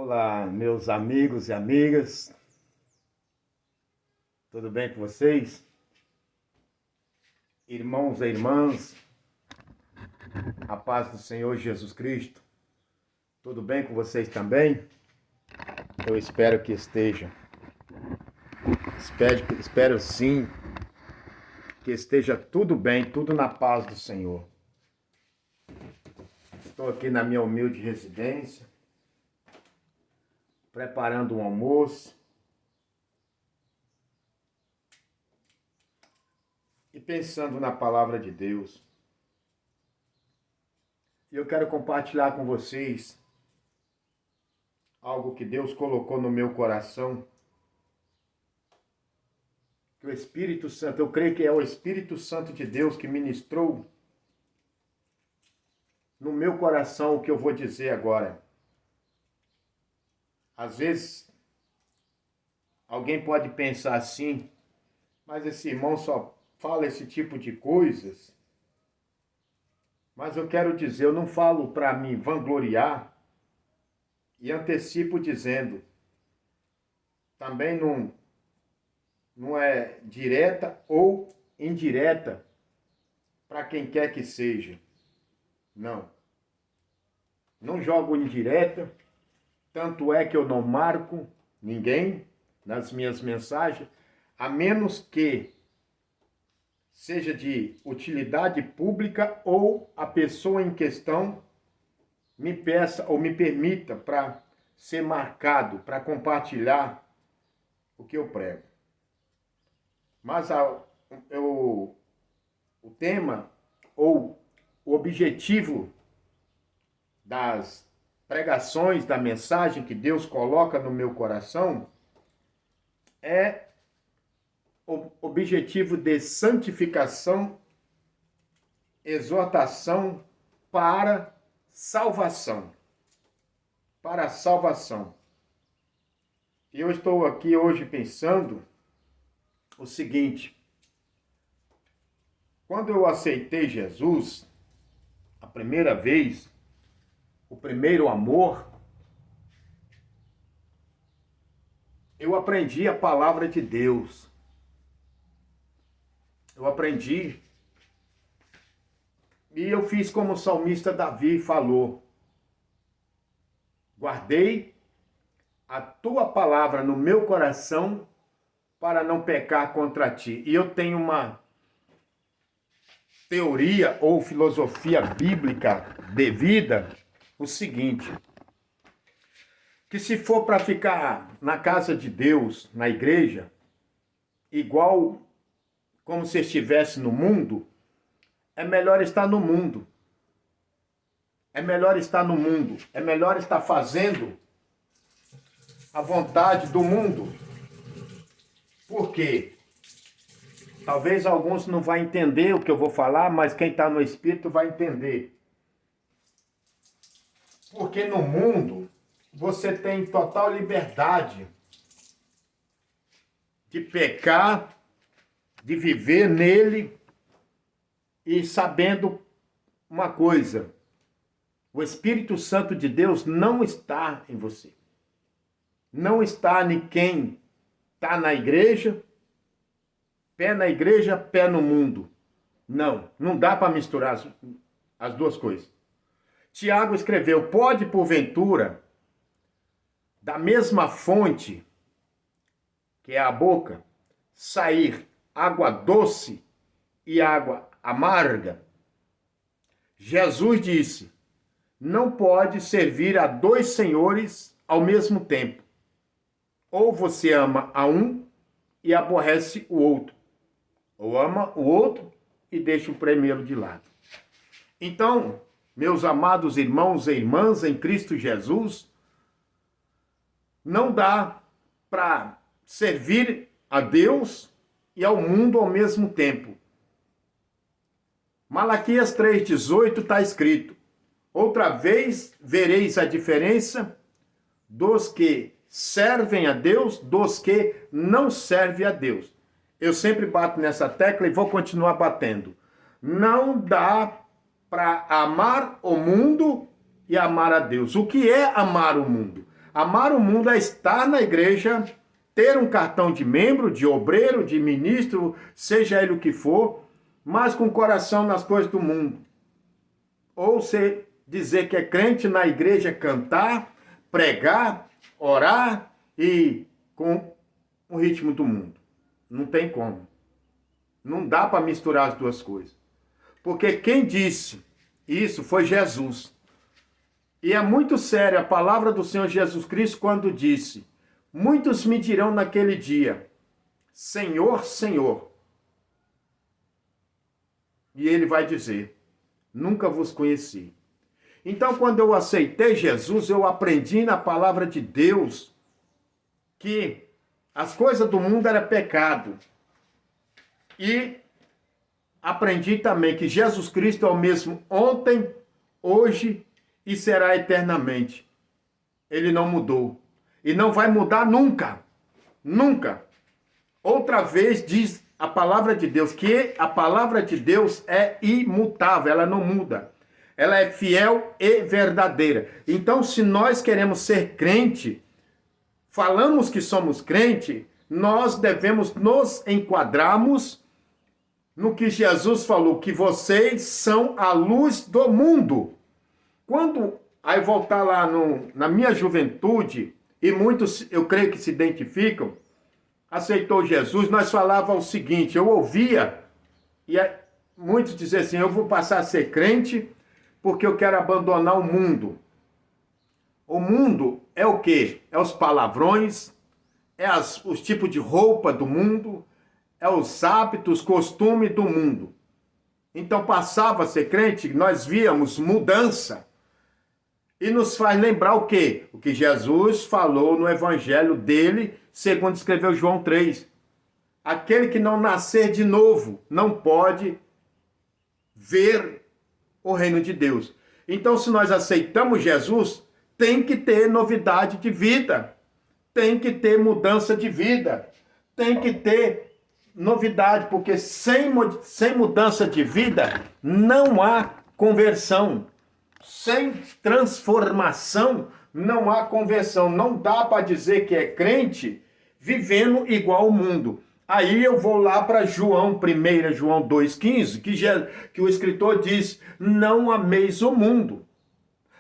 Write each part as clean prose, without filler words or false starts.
Olá, meus amigos e amigas, tudo bem com vocês? Irmãos e irmãs, a paz do Senhor Jesus Cristo, tudo bem com vocês também? Eu espero que esteja. Espero sim que esteja tudo bem, tudo na paz do Senhor. Estou aqui na minha humilde residência, preparando um almoço e pensando na palavra de Deus. E eu quero compartilhar com vocês algo que Deus colocou no meu coração, que o Espírito Santo, eu creio que é o Espírito Santo de Deus que ministrou no meu coração o que eu vou dizer agora. Às vezes, alguém pode pensar assim, mas esse irmão só fala esse tipo de coisas. Mas eu quero dizer, eu não falo para me vangloriar e antecipo dizendo, também não é direta ou indireta para quem quer que seja. Não jogo indireta. Tanto é que eu não marco ninguém nas minhas mensagens, a menos que seja de utilidade pública ou a pessoa em questão me peça ou me permita para ser marcado, para compartilhar o que eu prego. Mas o tema ou o objetivo das pregações, da mensagem que Deus coloca no meu coração é o objetivo de santificação, exortação para salvação. Para a salvação. E eu estou aqui hoje pensando o seguinte: quando eu aceitei Jesus, a primeira vez, o primeiro amor, eu aprendi a palavra de Deus. Eu aprendi e eu fiz como o salmista Davi falou: guardei a tua palavra no meu coração para não pecar contra ti. E eu tenho uma teoria ou filosofia bíblica de vida, o seguinte, que se for para ficar na casa de Deus, na igreja, igual como se estivesse no mundo, é melhor estar no mundo. É melhor estar no mundo. É melhor estar fazendo a vontade do mundo. Por quê? Talvez alguns não vão entender o que eu vou falar, mas quem está no Espírito vai entender. Porque no mundo você tem total liberdade de pecar, de viver nele e sabendo uma coisa: o Espírito Santo de Deus não está em você. Não está em quem está na igreja, pé na igreja, pé no mundo. Não dá para misturar as duas coisas. Tiago escreveu: pode porventura, da mesma fonte, que é a boca, sair água doce e água amarga? Jesus disse: não pode servir a dois senhores ao mesmo tempo. Ou você ama a um e aborrece o outro, ou ama o outro e deixa o primeiro de lado. Então, meus amados irmãos e irmãs em Cristo Jesus, não dá para servir a Deus e ao mundo ao mesmo tempo. Malaquias 3,18 está escrito: outra vez vereis a diferença dos que servem a Deus, dos que não servem a Deus. Eu sempre bato nessa tecla e vou continuar batendo. Não dá para amar o mundo e amar a Deus. O que é amar o mundo? Amar o mundo é estar na igreja, ter um cartão de membro, de obreiro, de ministro, seja ele o que for, mas com o coração nas coisas do mundo. Ou você dizer que é crente na igreja, cantar, pregar, orar e com o ritmo do mundo. Não tem como. Não dá para misturar as duas coisas. Porque quem disse isso foi Jesus. E é muito séria a palavra do Senhor Jesus Cristo quando disse: muitos me dirão naquele dia, Senhor, Senhor. E ele vai dizer, nunca vos conheci. Então, quando eu aceitei Jesus, eu aprendi na palavra de Deus que as coisas do mundo eram pecado. E aprendi também que Jesus Cristo é o mesmo ontem, hoje e será eternamente. Ele não mudou. E não vai mudar nunca. Nunca. Outra vez diz a palavra de Deus que a palavra de Deus é imutável, ela não muda. Ela é fiel e verdadeira. Então, se nós queremos ser crente, falamos que somos crente, nós devemos nos enquadrarmos no que Jesus falou, que vocês são a luz do mundo. Quando aí voltar lá na minha juventude, e muitos eu creio que se identificam, aceitou Jesus, nós falávamos o seguinte, eu ouvia, e muitos diziam assim, eu vou passar a ser crente porque eu quero abandonar o mundo. O mundo é o quê? É os palavrões, é os tipos de roupa do mundo, é os hábitos, costumes do mundo. Então passava a ser crente, nós víamos mudança. E nos faz lembrar o quê? O que Jesus falou no evangelho dele, segundo escreveu João 3. Aquele que não nascer de novo não pode ver o reino de Deus. Então, se nós aceitamos Jesus, tem que ter novidade de vida. Tem que ter mudança de vida. Tem que ter novidade, porque sem mudança de vida não há conversão. Sem transformação, não há conversão. Não dá para dizer que é crente vivendo igual o mundo. Aí eu vou lá para João, 1 João 2,15, que o escritor diz, não ameis o mundo.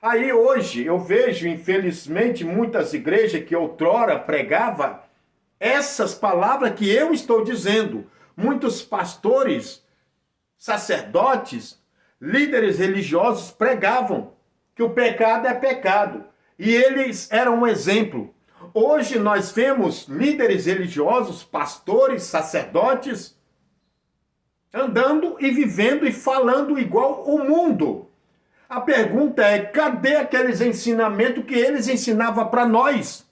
Aí hoje eu vejo, infelizmente, muitas igrejas que outrora pregava essas palavras que eu estou dizendo. Muitos pastores, sacerdotes, líderes religiosos pregavam que o pecado é pecado. E eles eram um exemplo. Hoje nós vemos líderes religiosos, pastores, sacerdotes, andando e vivendo e falando igual o mundo. A pergunta é, cadê aqueles ensinamentos que eles ensinavam para nós?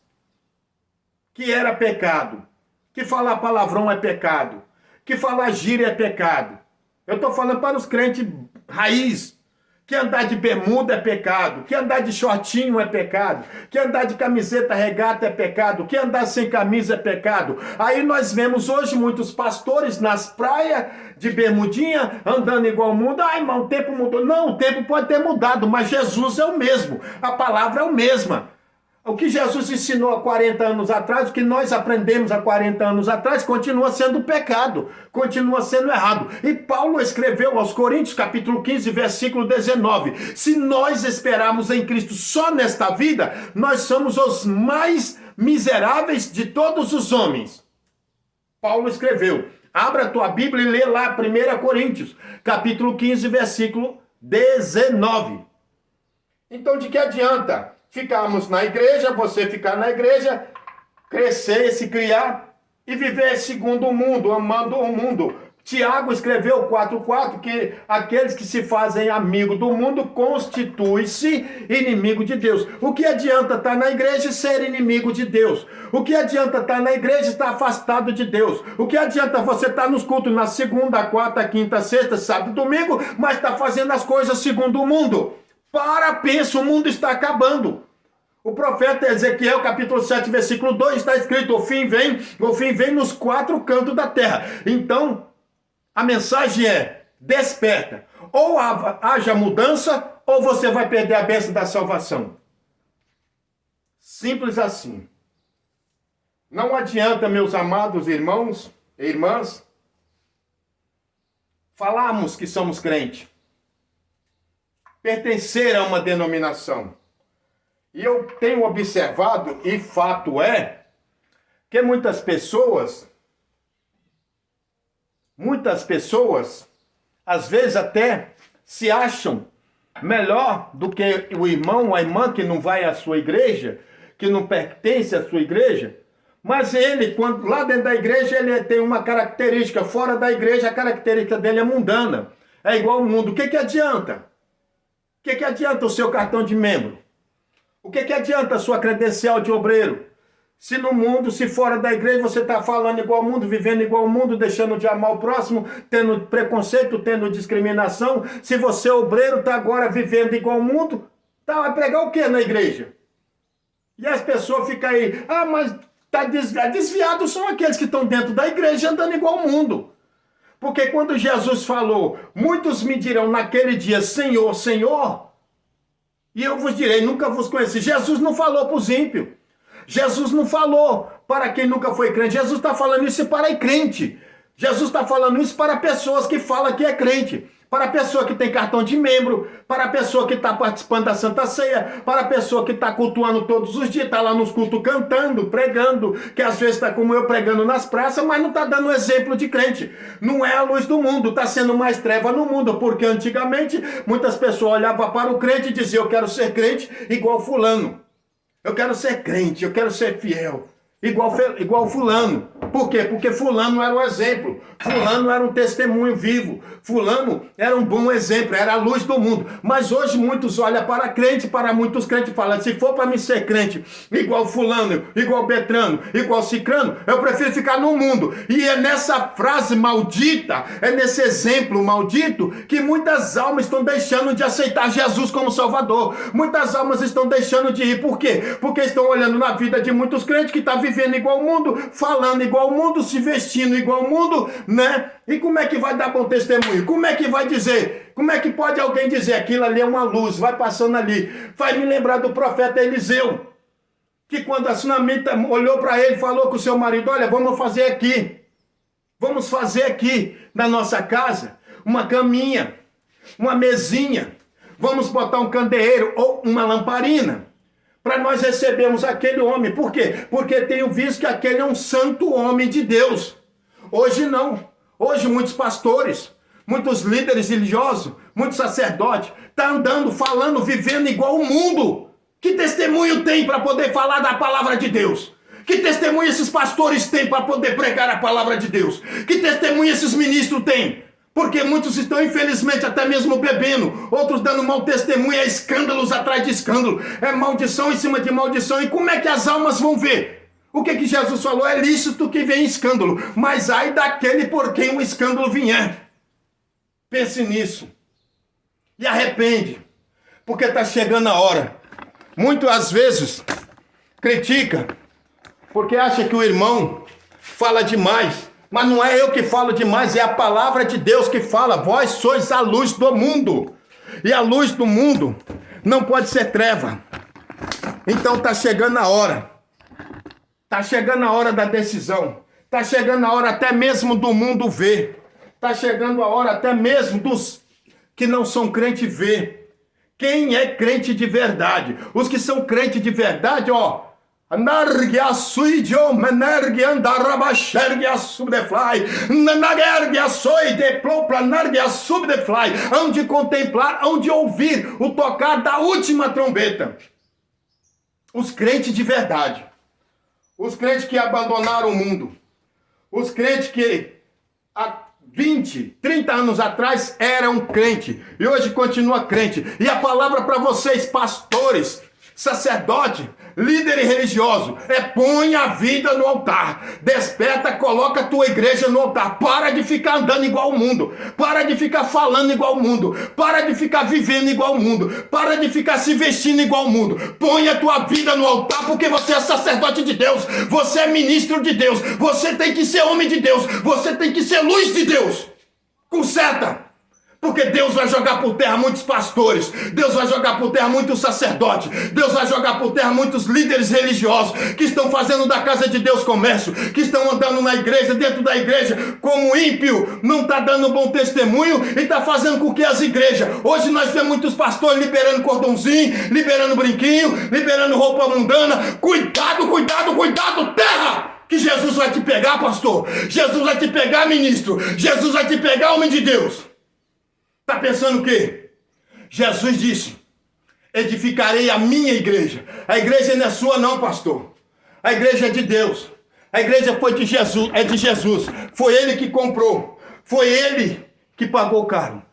Que era pecado, que falar palavrão é pecado, que falar gíria é pecado. Eu estou falando para os crentes raiz, que andar de bermuda é pecado, que andar de shortinho é pecado, que andar de camiseta regata é pecado, que andar sem camisa é pecado. Aí nós vemos hoje muitos pastores nas praias de bermudinha, andando igual o mundo. Ah, irmão, o tempo mudou. Não, o tempo pode ter mudado, mas Jesus é o mesmo, a palavra é a mesma. O que Jesus ensinou há 40 anos atrás, o que nós aprendemos há 40 anos atrás, continua sendo pecado, continua sendo errado. E Paulo escreveu aos Coríntios, capítulo 15, versículo 19, se nós esperarmos em Cristo só nesta vida, nós somos os mais miseráveis de todos os homens. Paulo escreveu, abra a tua Bíblia e lê lá 1 Coríntios, capítulo 15, versículo 19. Então de que adianta ficarmos na igreja, você ficar na igreja, crescer, se criar e viver segundo o mundo, amando o mundo? Tiago escreveu 4,4 que aqueles que se fazem amigo do mundo constituem-se inimigo de Deus. O que adianta estar na igreja e ser inimigo de Deus? O que adianta estar na igreja e estar afastado de Deus? O que adianta você estar nos cultos na segunda, quarta, quinta, sexta, sábado e domingo, mas estar fazendo as coisas segundo o mundo? Pensa, o mundo está acabando. O profeta Ezequiel, capítulo 7, versículo 2, está escrito, o fim vem nos 4 cantos da terra. Então, a mensagem é, desperta. Ou haja mudança, ou você vai perder a bênção da salvação. Simples assim. Não adianta, meus amados irmãos e irmãs, falarmos que somos crente, pertencer a uma denominação. E eu tenho observado, e fato é, que muitas pessoas, às vezes até se acham melhor do que o irmão ou a irmã que não vai à sua igreja, que não pertence à sua igreja, mas ele, quando lá dentro da igreja, ele tem uma característica, fora da igreja a característica dele é mundana, é igual ao mundo. O que adianta? O que adianta o seu cartão de membro? O que adianta a sua credencial de obreiro? Se no mundo, se fora da igreja, você está falando igual ao mundo, vivendo igual ao mundo, deixando de amar o próximo, tendo preconceito, tendo discriminação. Se você, obreiro, está agora vivendo igual ao mundo, vai pregar o que na igreja? E as pessoas ficam aí, mas tá desviados são aqueles que estão dentro da igreja andando igual ao mundo. Porque quando Jesus falou, muitos me dirão naquele dia, Senhor, Senhor, e eu vos direi, nunca vos conheci. Jesus não falou para os ímpios. Jesus não falou para quem nunca foi crente. Jesus está falando isso para crente. Jesus está falando isso para pessoas que falam que é crente. Para a pessoa que tem cartão de membro, para a pessoa que está participando da Santa Ceia, para a pessoa que está cultuando todos os dias, está lá nos cultos cantando, pregando, que às vezes está como eu pregando nas praças, mas não está dando exemplo de crente. Não é a luz do mundo, está sendo mais treva no mundo, porque antigamente muitas pessoas olhavam para o crente e diziam, eu quero ser crente igual fulano. Eu quero ser crente, eu quero ser fiel. Igual fulano. Por quê? Porque fulano era um exemplo. Fulano era um testemunho vivo. Fulano era um bom exemplo, era a luz do mundo. Mas hoje muitos olham para crente, para muitos crentes falam, se for para mim ser crente, igual fulano, igual Betrano, igual Cicrano, eu prefiro ficar no mundo. E é nessa frase maldita, é nesse exemplo maldito, que muitas almas estão deixando de aceitar Jesus como Salvador. Muitas almas estão deixando de ir. Por quê? Porque estão olhando na vida de muitos crentes que estão vivendo igual ao mundo, falando igual ao mundo, se vestindo igual ao mundo, né? E como é que vai dar bom testemunho? Como é que vai dizer? Como é que pode alguém dizer aquilo ali é uma luz, vai passando ali? Vai me lembrar do profeta Eliseu, que quando a sunamita olhou para ele, falou com o seu marido, olha, vamos fazer aqui na nossa casa uma caminha, uma mesinha, vamos botar um candeeiro ou uma lamparina, para nós recebermos aquele homem. Por quê? Porque tenho visto que aquele é um santo homem de Deus. Hoje não. Hoje muitos pastores, muitos líderes religiosos, muitos sacerdotes, estão andando, falando, vivendo igual o mundo. Que testemunho tem para poder falar da palavra de Deus? Que testemunho esses pastores têm para poder pregar a palavra de Deus? Que testemunho esses ministros têm? Porque muitos estão, infelizmente, até mesmo bebendo, outros dando mau testemunho, é escândalos atrás de escândalo, é maldição em cima de maldição. E como é que as almas vão ver? O que Jesus falou? É lícito que venha escândalo, mas ai daquele por quem o escândalo vier. Pense nisso. E arrepende, porque está chegando a hora. Muitas vezes critica, porque acha que o irmão fala demais. Mas não é eu que falo demais, é a palavra de Deus que fala. Vós sois a luz do mundo. E a luz do mundo não pode ser treva. Então está chegando a hora. Está chegando a hora da decisão. Está chegando a hora até mesmo do mundo ver. Está chegando a hora até mesmo dos que não são crente ver. Quem é crente de verdade? Os que são crente de verdade, ó. Anargia suidio menergia andarabashergia subdefly nanergia soi de proplanargia subdefly, onde contemplar, onde ouvir o tocar da última trombeta. Os crentes de verdade, os crentes que abandonaram o mundo, os crentes que há 20, 30 anos atrás eram crente e hoje continua crente. E a palavra para vocês, pastores, sacerdote, líder religioso, põe a vida no altar, desperta, coloca a tua igreja no altar, para de ficar andando igual o mundo, para de ficar falando igual o mundo, para de ficar vivendo igual o mundo, para de ficar se vestindo igual o mundo, põe a tua vida no altar, porque você é sacerdote de Deus, você é ministro de Deus, você tem que ser homem de Deus, você tem que ser luz de Deus, conserta, Porque Deus vai jogar por terra muitos pastores, Deus vai jogar por terra muitos sacerdotes, Deus vai jogar por terra muitos líderes religiosos que estão fazendo da casa de Deus comércio, que estão andando na igreja, dentro da igreja, como ímpio, não está dando bom testemunho e está fazendo com que as igrejas, hoje nós vemos muitos pastores liberando cordãozinho, liberando brinquinho, liberando roupa mundana. Cuidado, cuidado, cuidado, terra! Que Jesus vai te pegar, pastor, Jesus vai te pegar, ministro, Jesus vai te pegar, homem de Deus. Está pensando o quê? Jesus disse, edificarei a minha igreja. A igreja não é sua não, pastor. A igreja é de Deus. A igreja foi de Jesus, é de Jesus. Foi ele que comprou. Foi ele que pagou caro.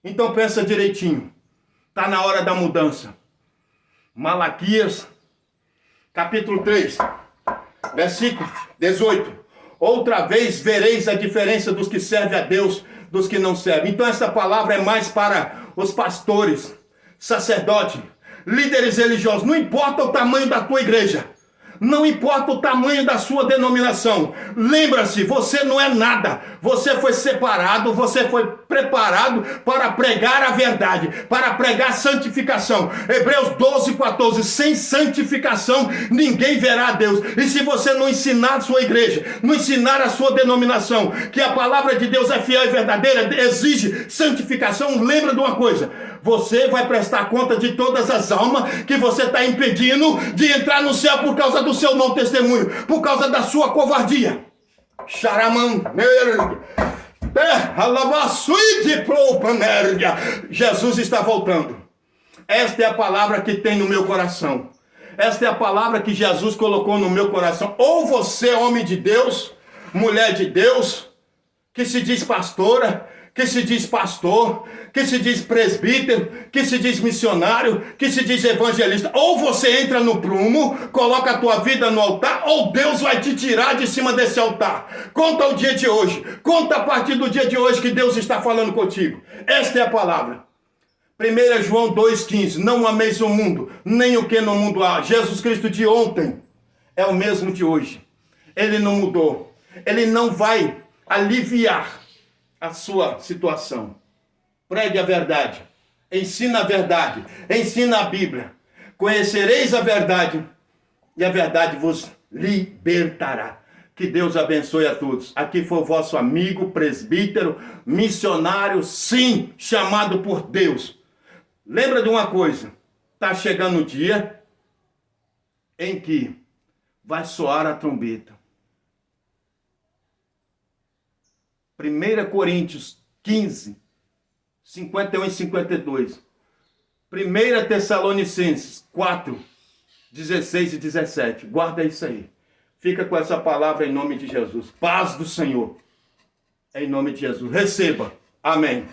Então pensa direitinho. Está na hora da mudança. Malaquias, capítulo 3, versículo 18. Outra vez vereis a diferença dos que servem a Deus dos que não servem. Então essa palavra é mais para os pastores, sacerdotes, líderes religiosos. Não importa o tamanho da tua igreja, não importa o tamanho da sua denominação. Lembra-se, você não é nada. Você foi separado, você foi preparado para pregar a verdade, para pregar santificação. Hebreus 12:14. Sem santificação ninguém verá a Deus. E se você não ensinar a sua igreja, não ensinar a sua denominação que a palavra de Deus é fiel e verdadeira, exige santificação, lembra de uma coisa: você vai prestar conta de todas as almas que você está impedindo de entrar no céu por causa do seu mau testemunho, por causa da sua covardia. Jesus está voltando. Esta é a palavra que tem no meu coração. Esta é a palavra que Jesus colocou no meu coração. Ou você, homem de Deus, mulher de Deus, que se diz pastora, que se diz pastor, que se diz presbítero, que se diz missionário, que se diz evangelista. Ou você entra no prumo, coloca a tua vida no altar, ou Deus vai te tirar de cima desse altar. Conta o dia de hoje, conta a partir do dia de hoje que Deus está falando contigo. Esta é a palavra. 1 João 2,15. Não ameis o mundo, nem o que no mundo há. Jesus Cristo de ontem é o mesmo de hoje. Ele não mudou. Ele não vai aliviar a sua situação. Pregue a verdade, ensina a verdade, ensina a Bíblia. Conhecereis a verdade e a verdade vos libertará. Que Deus abençoe a todos. Aqui foi o vosso amigo, presbítero, missionário, sim, chamado por Deus. Lembra de uma coisa, está chegando o dia em que vai soar a trombeta. 1 Coríntios 15, 51 e 52. 1 Tessalonicenses 4, 16 e 17. Guarda isso aí. Fica com essa palavra em nome de Jesus. Paz do Senhor. Em nome de Jesus. Receba. Amém.